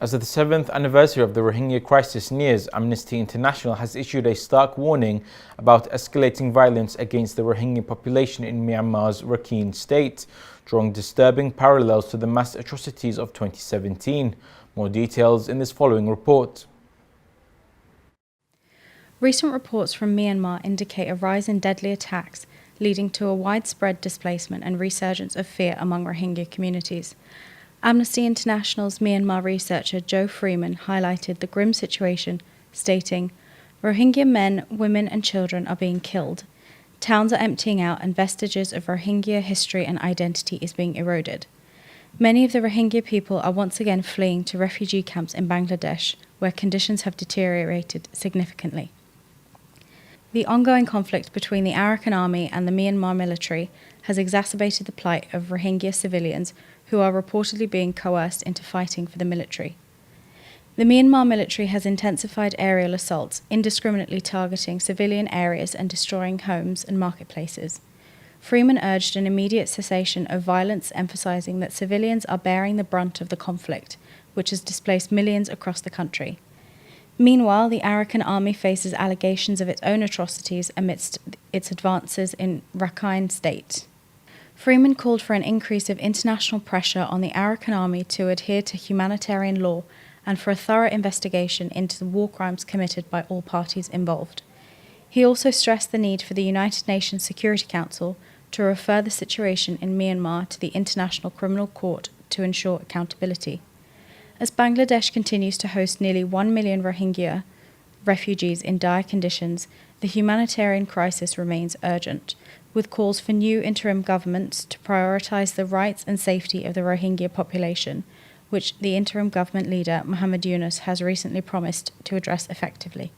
As the 7th anniversary of the Rohingya crisis nears, Amnesty International has issued a stark warning about escalating violence against the Rohingya population in Myanmar's Rakhine state, drawing disturbing parallels to the mass atrocities of 2017. More details in this following report. Recent reports from Myanmar indicate a rise in deadly attacks, leading to a widespread displacement and resurgence of fear among Rohingya communities. Amnesty International's Myanmar researcher Joe Freeman highlighted the grim situation, stating, "Rohingya men, women and children are being killed. Towns are emptying out and vestiges of Rohingya history and identity is being eroded. Many of the Rohingya people are once again fleeing to refugee camps in Bangladesh, where conditions have deteriorated significantly." The ongoing conflict between the Arakan Army and the Myanmar military has exacerbated the plight of Rohingya civilians who are reportedly being coerced into fighting for the military. The Myanmar military has intensified aerial assaults, indiscriminately targeting civilian areas and destroying homes and marketplaces. Freeman urged an immediate cessation of violence, emphasizing that civilians are bearing the brunt of the conflict, which has displaced millions across the country. Meanwhile, the Arakan Army faces allegations of its own atrocities amidst its advances in Rakhine state. Freeman called for an increase of international pressure on the Arakan Army to adhere to humanitarian law and for a thorough investigation into the war crimes committed by all parties involved. He also stressed the need for the United Nations Security Council to refer the situation in Myanmar to the International Criminal Court to ensure accountability. As Bangladesh continues to host nearly 1 million Rohingya refugees in dire conditions, the humanitarian crisis remains urgent, with calls for new interim governments to prioritise the rights and safety of the Rohingya population, which the interim government leader Muhammad Yunus has recently promised to address effectively.